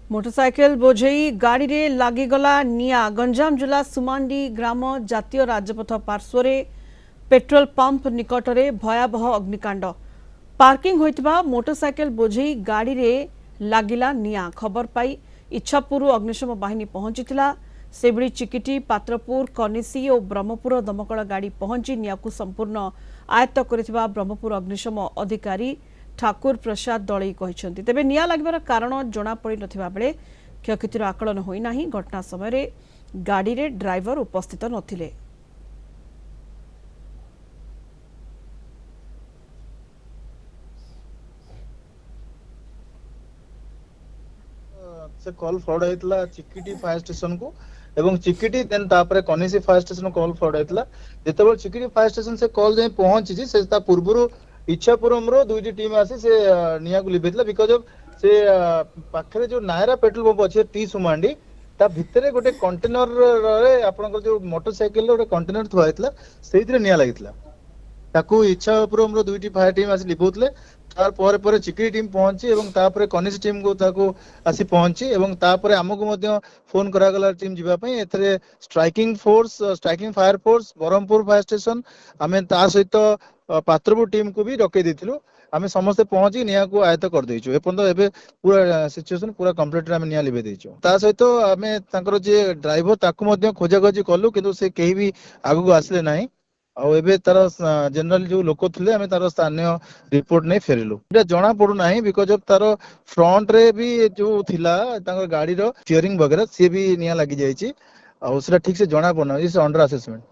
Motorcycle बोझेई गाड़ी रे लागिगला निया गंजाम जिला सुमांडी ग्राम जातीय राजपथ पार्श्व पेट्रोल पंप निकट में भयावह अग्निकांड। पार्किंग होइतबा मोटरसाइकेल बोझेई गाड़ी रे लागिला निया खबर पाई इच्छापुर अग्निशम बाहिनी पहुंचीथिला। सेबड़ी चिकिटी पात्रपुर कनिसी और ब्रह्मपुर दमकल गाड़ी पहुंची निया संपूर्ण आयत्त करिथिबा ब्रह्मपुर अग्निशम अधिकारी ठाकुर प्रसाद दलई कहते। तेबे निया लागिबार कारण जना पड़ी नथिबा बेले क्षयक्षतिर आकलन होई नाही। घटना समय गाड़ी रे ड्राइवर उपस्थित नथिले। से कॉल फ्रॉड होइतला चिकिटी फायर स्टेशन को एवं चिकिटी देन तापरे कनिसी फायर स्टेशन कॉल फ्रॉड होइतला। जेतेबेल चिकिटी फायर स्टेशन से कॉल जे पहुंची छी से ता पूर्वरु इच्छापुरम रो दुईटी टीम आसी से निया को लिभेतला बिकॉज ऑफ से पाखरे जो नायरा पेट्रोल पंप अछि टी सुमांडी ता भितरे गोटे कंटेनर रे आपन जो मोटरसाइकिल रो गोटे कंटेनर थुआ होइतला सेइतरे निया लागितला। ताकू इच्छापुरम रो दुईटी फायर टीम आसी लिभोतले तार पर चिकिटी टीम पहुंची एवं तापर कनिस टीम को ताकू आसी पहुंची एवं तापर हमकु मध्य फोन करा गला टीम जिबा पई एथरे striking fire force Brahmapur fire station आमे ता सहित पात्रपुर टीम को भी रखे देथिलु। आमे समस्त पहुंची निया को आयत्त कर देइछु। एपन एबे पूरा सिचुएशन पूरा कंप्लीट आमे निया लिबे देइछु। ता सहित आमे तांकर जे ड्राइवर ताकू मध्य खोजा खोजी कलु किंतु से केही भी आगु को आसले नाही। आउ एबे तार जनरल जो लोक थिले आमे तार स्थानीय रिपोर्ट नै फेरिलु। एटा जणा पडु नाही बिकॉज ऑफ तार फ्रंट रे भी जो थिला तांकर गाड़ी रो स्टीयरिंग वगैरह से भी निया लागि जायछि। आउ सेटा ठीक से जणा पडना इज अंडर असेसमेंट।